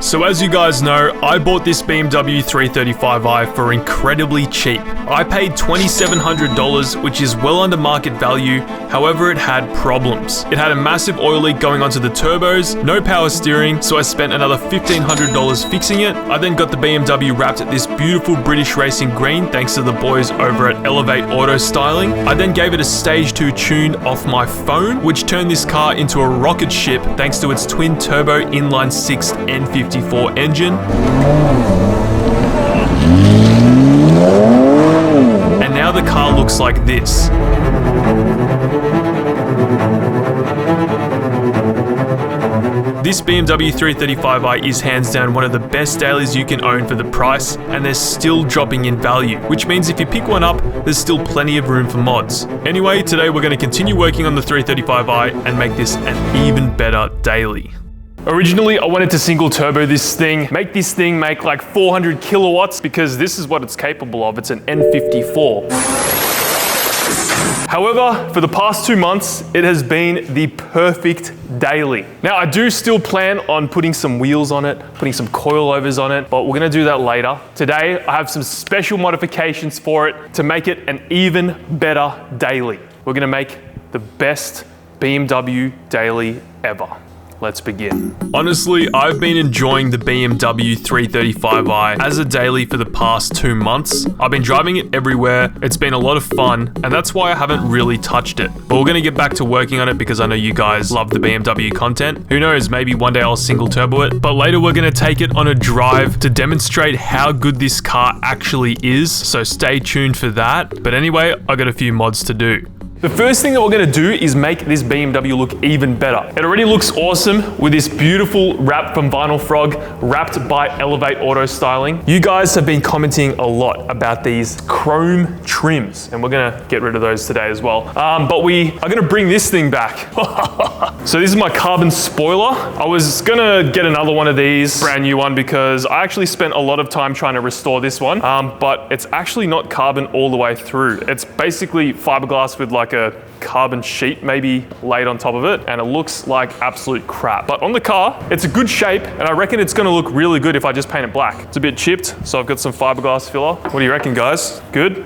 So as you guys know, I bought this BMW 335i for incredibly cheap. I paid $2,700, which is well under market value. However, it had problems. It had a massive oil leak going onto the turbos, no power steering, so I spent another $1,500 fixing it. I then got the BMW wrapped at this beautiful British racing green thanks to the boys over at ENQUIRES Auto Styling. I then gave it a stage 2 tune off my phone, which turned this car into a rocket ship thanks to its twin turbo inline 6 N54 engine. And now the car looks like this. This BMW 335i is hands down one of the best dailies you can own for the price, and they're still dropping in value, which means if you pick one up, there's still plenty of room for mods. Anyway, today we're going to continue working on the 335i and make this an even better daily. Originally, I wanted to single turbo this thing, make this thing make like 400 kilowatts because this is what it's capable of. It's an N54. However, for the past 2 months, it has been the perfect daily. Now, I do still plan on putting some wheels on it, putting some coilovers on it, but we're gonna do that later. Today, I have some special modifications for it to make it an even better daily. We're gonna make the best BMW daily ever. Let's begin. Honestly, I've been enjoying the BMW 335i as a daily for the past 2 months. I've been driving it everywhere. It's been a lot of fun, and that's why I haven't really touched it. But we're gonna get back to working on it because I know you guys love the BMW content. Who knows, maybe one day I'll single turbo it. But later we're gonna take it on a drive to demonstrate how good this car actually is. So stay tuned for that. But anyway, I got a few mods to do. The first thing that we're gonna do is make this BMW look even better. It already looks awesome with this beautiful wrap from Vinyl Frog, wrapped by ENQUIRES Auto Styling. You guys have been commenting a lot about these chrome trims, and we're gonna get rid of those today as well. But we are gonna bring this thing back. So this is my carbon spoiler. I was gonna get another one of these, brand new one, because I actually spent a lot of time trying to restore this one, but it's actually not carbon all the way through. It's basically fiberglass with like a carbon sheet maybe laid on top of it, and it looks like absolute crap. But on the car, it's a good shape, and I reckon it's gonna look really good if I just paint it black. It's a bit chipped, so I've got some fiberglass filler. What do you reckon, guys? Good?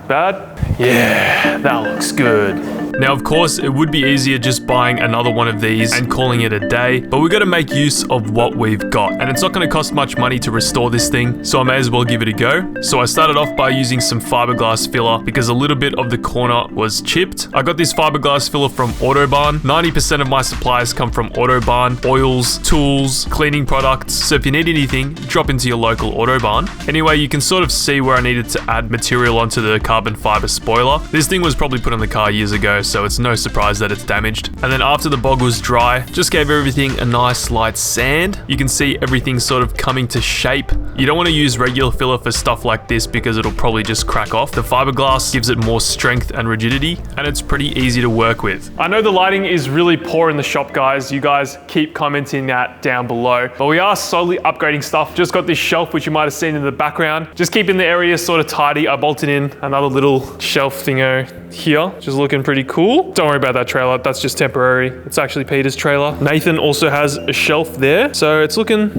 Bad? Yeah, that looks good. Now, of course, it would be easier just buying another one of these and calling it a day, but we got to make use of what we've got. And it's not going to cost much money to restore this thing, so I may as well give it a go. So I started off by using some fiberglass filler because a little bit of the corner was chipped. I got this fiberglass filler from Autobahn. 90% of my supplies come from Autobahn. Oils, tools, cleaning products. So if you need anything, drop into your local Autobahn. Anyway, you can sort of see where I needed to add material onto the carbon fiber spoiler. This thing was probably put on the car years ago, so it's no surprise that it's damaged. And then after the bog was dry, just gave everything a nice light sand. You can see everything sort of coming to shape. You don't want to use regular filler for stuff like this because it'll probably just crack off. The fiberglass gives it more strength and rigidity, and it's pretty easy to work with. I know the lighting is really poor in the shop, guys. You guys keep commenting that down below, but we are slowly upgrading stuff. Just got this shelf, which you might have seen in the background. Just keeping the area sort of tidy. I bolted in another little shelf thingo here, just looking pretty cool. Don't worry about that trailer, that's just temporary. It's actually Peter's trailer. Nathan also has a shelf there, so it's looking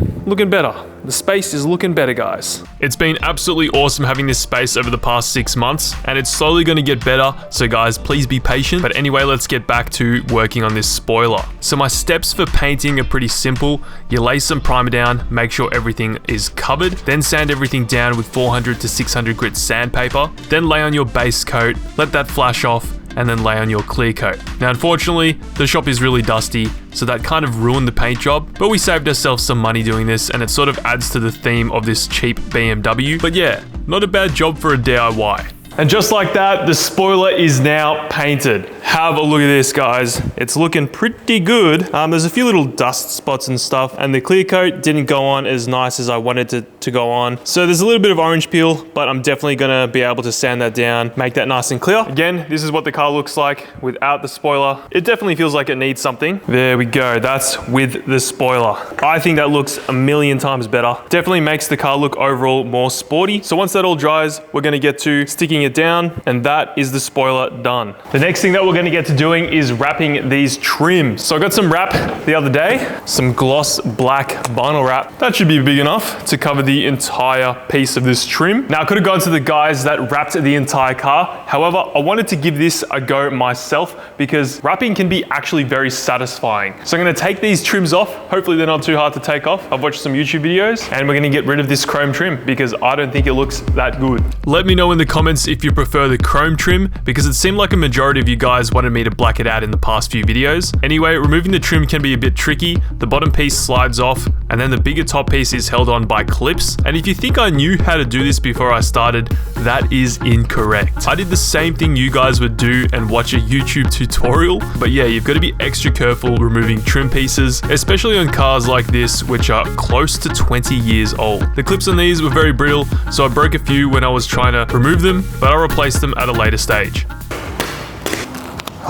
better. The space is looking better, guys. It's been absolutely awesome having this space over the past 6 months, and it's slowly going to get better, so guys, please be patient. But anyway, let's get back to working on this spoiler. So my steps for painting are pretty simple. You lay some primer down, make sure everything is covered, then sand everything down with 400 to 600 grit sandpaper, then lay on your base coat, let that flash off, and then lay on your clear coat. Now, unfortunately, the shop is really dusty, so that kind of ruined the paint job, but we saved ourselves some money doing this, and it sort of adds to the theme of this cheap BMW. But yeah, not a bad job for a DIY. And just like that, the spoiler is now painted. Have a look at this, guys. It's looking pretty good. There's a few little dust spots and stuff, and the clear coat didn't go on as nice as I wanted it to go on. So there's a little bit of orange peel, but I'm definitely gonna be able to sand that down, make that nice and clear. Again, this is what the car looks like without the spoiler. It definitely feels like it needs something. There we go, that's with the spoiler. I think that looks a million times better. Definitely makes the car look overall more sporty. So once that all dries, we're gonna get to sticking it down, and that is the spoiler done. The next thing that we're gonna get to doing is wrapping these trims. So I got some wrap the other day, some gloss black vinyl wrap. That should be big enough to cover the entire piece of this trim. Now I could have gone to the guys that wrapped the entire car. However, I wanted to give this a go myself because wrapping can be actually very satisfying. So I'm gonna take these trims off. Hopefully they're not too hard to take off. I've watched some YouTube videos and we're gonna get rid of this chrome trim because I don't think it looks that good. Let me know in the comments if you prefer the chrome trim because it seemed like a majority of you guys wanted me to black it out in the past few videos. Anyway, removing the trim can be a bit tricky. The bottom piece slides off and then the bigger top piece is held on by clips. And if you think I knew how to do this before I started, that is incorrect. I did the same thing you guys would do and watch a YouTube tutorial. But yeah, you've got to be extra careful removing trim pieces, especially on cars like this, which are close to 20 years old. The clips on these were very brittle, so I broke a few when I was trying to remove them, but I'll replace them at a later stage.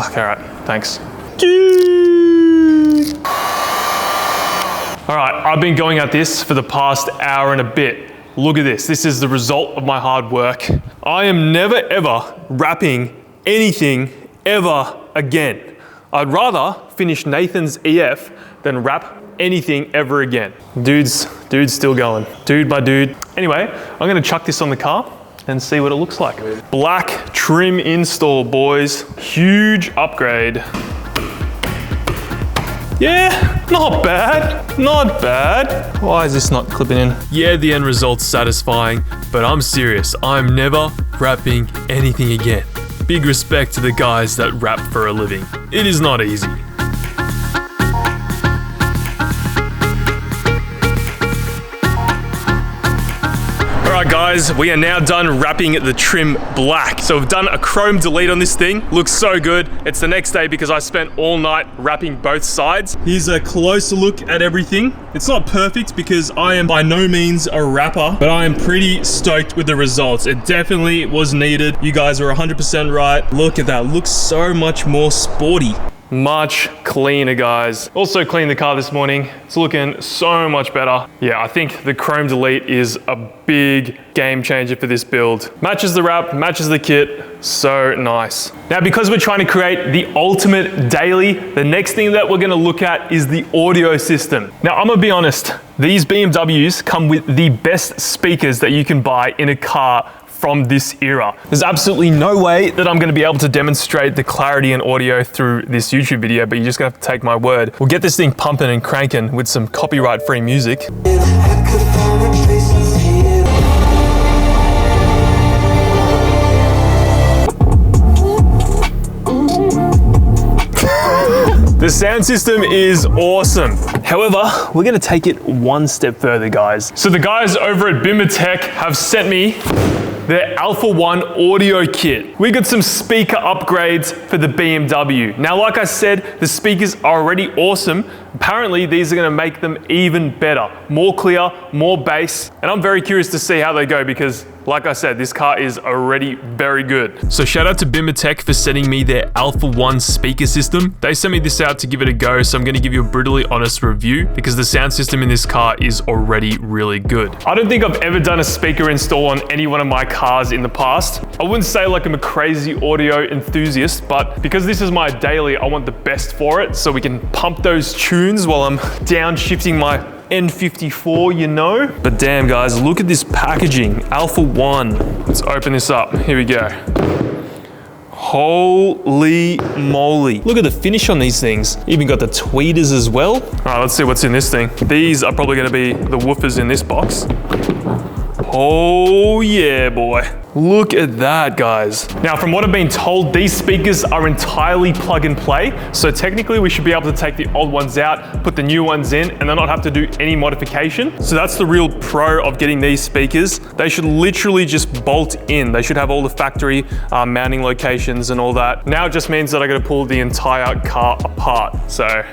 Okay, all right, thanks. All right, I've been going at this for the past hour and a bit. Look at this. This is the result of my hard work. I am never ever wrapping anything ever again. I'd rather finish Nathan's EF than wrap anything ever again. Dude's still going. Dude by dude. Anyway, I'm gonna chuck this on the car and see what it looks like. Black trim install, boys. Huge upgrade. Yeah, not bad, not bad. Why is this not clipping in? Yeah, the end result's satisfying, but I'm serious. I'm never wrapping anything again. Big respect to the guys that wrap for a living. It is not easy. Alright guys, we are now done wrapping the trim black. So we've done a chrome delete on this thing. Looks so good. It's the next day because I spent all night wrapping both sides. Here's a closer look at everything. It's not perfect because I am by no means a wrapper, but I am pretty stoked with the results. It definitely was needed. You guys are 100% right. Look at that, looks so much more sporty. Much cleaner, guys. Also cleaned the car this morning. It's looking so much better. Yeah, I think the chrome delete is a big game changer for this build. Matches the wrap, matches the kit, so nice. Now, because we're trying to create the ultimate daily, the next thing that we're gonna look at is the audio system. Now, I'm gonna be honest, these BMWs come with the best speakers that you can buy in a car from this era. There's absolutely no way that I'm gonna be able to demonstrate the clarity and audio through this YouTube video, but you're just gonna have to take my word. We'll get this thing pumping and cranking with some copyright-free music. The sound system is awesome. However, we're gonna take it one step further, guys. So the guys over at BimmerTech have sent me their Alpha 1 audio kit. We got some speaker upgrades for the BMW. Now, like I said, the speakers are already awesome. Apparently, these are gonna make them even better. More clear, more bass, and I'm very curious to see how they go because, like I said, this car is already very good. So shout out to BimmerTech for sending me their Alpha 1 speaker system. They sent me this out to give it a go, so I'm gonna give you a brutally honest review because the sound system in this car is already really good. I don't think I've ever done a speaker install on any one of my cars in the past. I wouldn't say like I'm a crazy audio enthusiast, but because this is my daily, I want the best for it so we can pump those tunes while I'm downshifting my N54, you know? But damn guys, look at this packaging, Alpha 1. Let's open this up, here we go. Holy moly. Look at the finish on these things. Even got the tweeters as well. All right, let's see what's in this thing. These are probably gonna be the woofers in this box. Oh yeah, boy. Look at that, guys. Now, from what I've been told, these speakers are entirely plug and play. So technically we should be able to take the old ones out, put the new ones in, and then not have to do any modification. So that's the real pro of getting these speakers. They should literally just bolt in. They should have all the factory mounting locations and all that. Now it just means that I gotta pull the entire car apart. So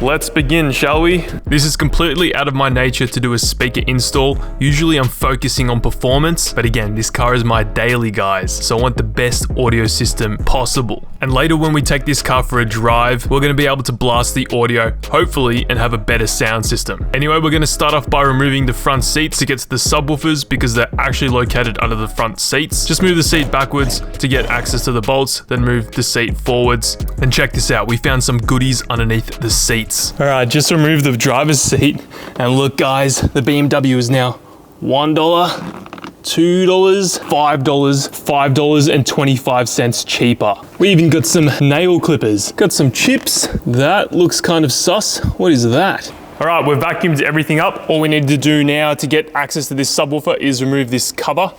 let's begin, shall we? This is completely out of my nature to do a speaker install. Usually I'm focusing focusing on performance, but again, this car is my daily, guys, so I want the best audio system possible. And later when we take this car for a drive, we're going to be able to blast the audio, hopefully, and have a better sound system. Anyway, we're going to start off by removing the front seats to get to the subwoofers because they're actually located under the front seats. Just move the seat backwards to get access to the bolts, then move the seat forwards. And check this out, we found some goodies underneath the seats. All right, just remove the driver's seat, and look, guys, the BMW is now $1, $2, $5, $5.25 cheaper. We even got some nail clippers, got some chips. That looks kind of sus. What is that? All right, we've vacuumed everything up. All we need to do now to get access to this subwoofer is remove this cover.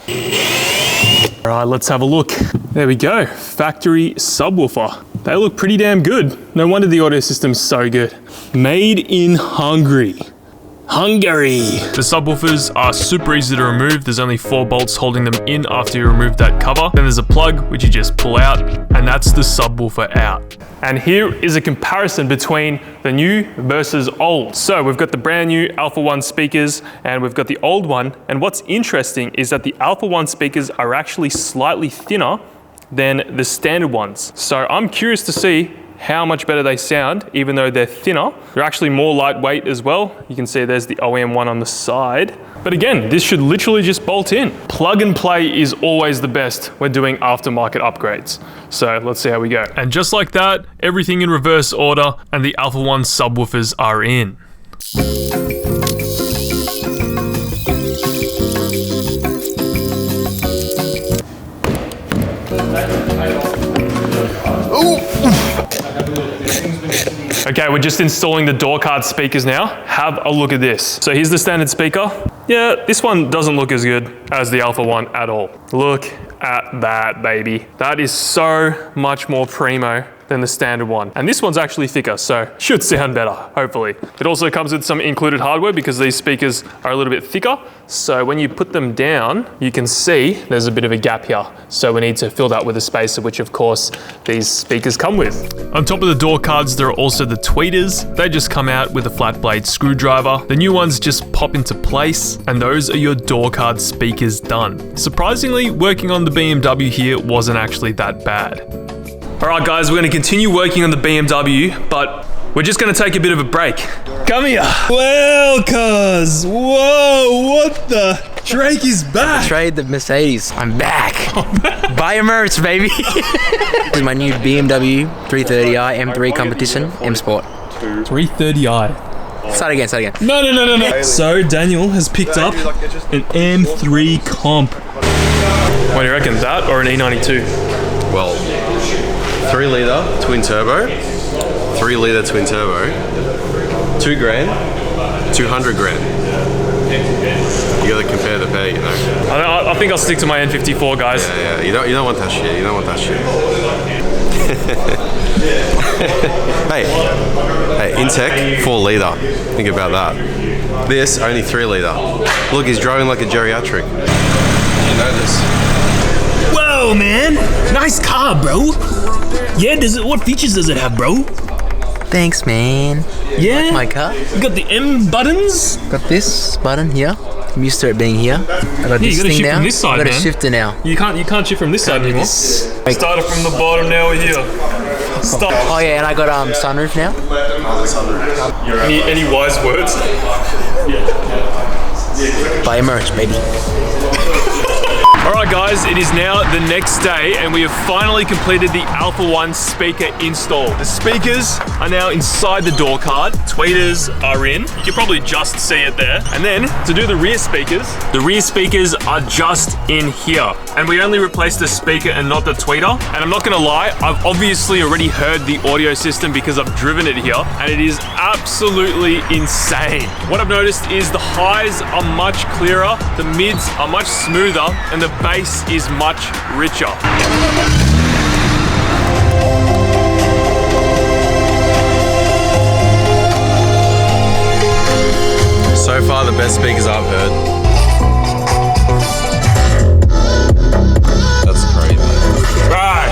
All right, let's have a look. There we go, factory subwoofer. They look pretty damn good. No wonder the audio system's so good. Made in Hungary. The subwoofers are super easy to remove. There's only 4 bolts holding them in after you remove that cover. Then there's a plug, which you just pull out, and that's the subwoofer out. And here is a comparison between the new versus old. So we've got the brand new Alpha 1 speakers, and we've got the old one. And what's interesting is that the Alpha 1 speakers are actually slightly thinner than the standard ones. So I'm curious to see how much better they sound, even though they're thinner. They're actually more lightweight as well. You can see there's the OEM one on the side. But again, this should literally just bolt in. Plug and play is always the best when doing aftermarket upgrades. So let's see how we go. And just like that, everything in reverse order, and the Alpha 1 subwoofers are in. Okay, we're just installing the door card speakers now. Have a look at this. So here's the standard speaker. Yeah, this one doesn't look as good as the Alpha 1 at all. Look at that, baby. That is so much more primo than the standard one. And this one's actually thicker, so should sound better, hopefully. It also comes with some included hardware because these speakers are a little bit thicker. So when you put them down, you can see there's a bit of a gap here. So we need to fill that with a spacer, which of course these speakers come with. On top of the door cards, there are also the tweeters. They just come out with a flat blade screwdriver. The new ones just pop into place, and those are your door card speakers done. Surprisingly, working on the BMW here wasn't actually that bad. All right, guys, we're gonna continue working on the BMW, but we're just gonna take a bit of a break. Come here. Well, cuz, whoa, what the? Drake is back. Trade the Mercedes. I'm back. Buy a merch, baby. This is my new BMW 330i M3 competition, M Sport. 330i. Start again. No. So Daniel has picked up an M3 comp. What do you reckon, that or an E92? Well, 3 litre twin turbo, 3 litre twin turbo, $2 grand, 200 grand. You gotta compare the pay, you know. I think I'll stick to my N54, guys. Yeah. You don't want that shit. You don't want that shit. hey, Intec 4 litre. Think about that. This only 3 litre. Look, he's driving like a geriatric. You know this. Whoa, man! Nice car, bro. Yeah, what features does it have, bro? Thanks, man. Yeah? My car. You got the M buttons? Got this button here. I'm used to it being here. I got this thing now. From this side, I got man. a shifter now. You can't shift from this side anymore. Started from the bottom, now we're here. Stop. Oh yeah, and I got sunroof now. Any wise words? Buy a merch, baby. Alright guys, it is now the next day and we have finally completed the Alpha 1 speaker install. The speakers are now inside the door card, tweeters are in, you can probably just see it there. And then to do the rear speakers are just in here. And we only replaced the speaker and not the tweeter. And I'm not gonna lie, I've obviously already heard the audio system because I've driven it here and it is absolutely insane. What I've noticed is the highs are much clearer, the mids are much smoother, and the bass is much richer. So far, the best speakers I've heard. That's crazy. Right.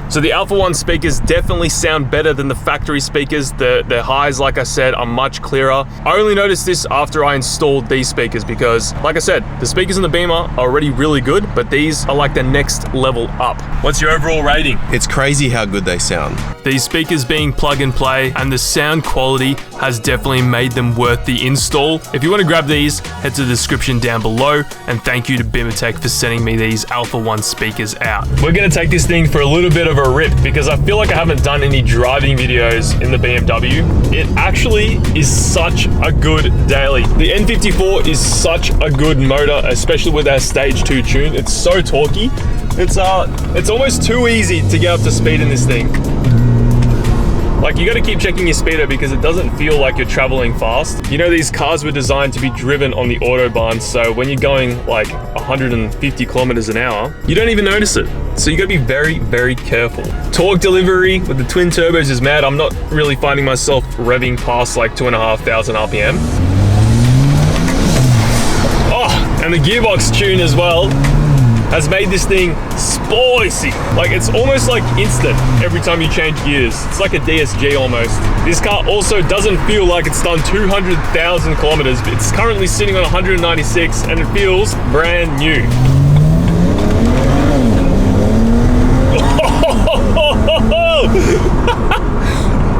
So So the Alpha 1 speakers definitely sound better than the factory speakers. The highs, like I said, are much clearer. I only noticed this after I installed these speakers because, like I said, the speakers in the Beamer are already really good, but these are like the next level up. What's your overall rating? It's crazy how good they sound. These speakers being plug and play and the sound quality has definitely made them worth the install. If you want to grab these, head to the description down below, and thank you to BIMATEC for sending me these Alpha 1 speakers out. We're going to take this thing for a little bit of a rip because I feel like I haven't done any driving videos in the BMW. It actually is such a good daily. The N54 is such a good motor, especially with our stage 2 tune. It's so torquey. It's almost too easy to get up to speed in this thing. Like, you gotta keep checking your speedo because it doesn't feel like you're traveling fast. You know, these cars were designed to be driven on the Autobahn, so when you're going like 150 kilometers an hour, you don't even notice it. So you gotta be very, very careful. Torque delivery with the twin turbos is mad. I'm not really finding myself revving past like 2,500 RPM. Oh, and the gearbox tune as well has made this thing spicy. Like, it's almost like instant every time you change gears. It's like a DSG almost. This car also doesn't feel like it's done 200,000 kilometers. It's currently sitting on 196 and it feels brand new.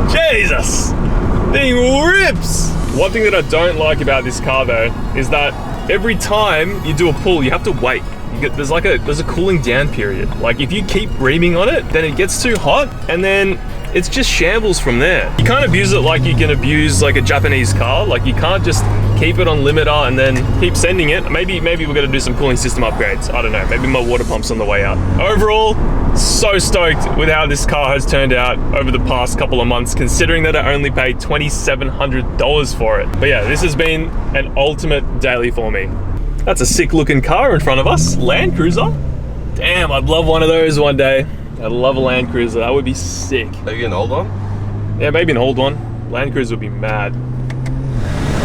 Jesus, thing rips. One thing that I don't like about this car though is that every time you do a pull, you have to wait. There's a cooling down period. Like, if you keep reaming on it, then it gets too hot and then it's just shambles from there. You can't abuse it like you can abuse like a Japanese car. Like, you can't just keep it on limiter and then keep sending it. Maybe we're gonna do some cooling system upgrades. I don't know, maybe my water pump's on the way out. Overall, so stoked with how this car has turned out over the past couple of months, considering that I only paid $2,700 for it. But yeah, this has been an ultimate daily for me. That's a sick looking car in front of us, Land Cruiser. Damn, I'd love one of those one day. I'd love a Land Cruiser, that would be sick. Maybe an old one? Yeah, maybe an old one. Land Cruiser would be mad.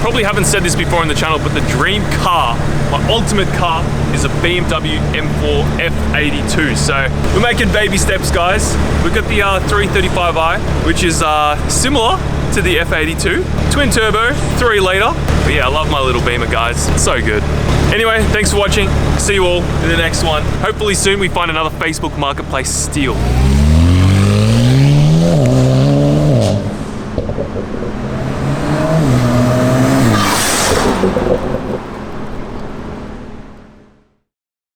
Probably haven't said this before on the channel, but the dream car, my ultimate car, is a BMW M4 F82. So we're making baby steps, guys. We've got the 335i, which is similar to the F82. Twin turbo, 3 litre. But yeah, I love my little Beamer, guys. It's so good. Anyway, thanks for watching. See you all in the next one. Hopefully soon we find another Facebook Marketplace steal.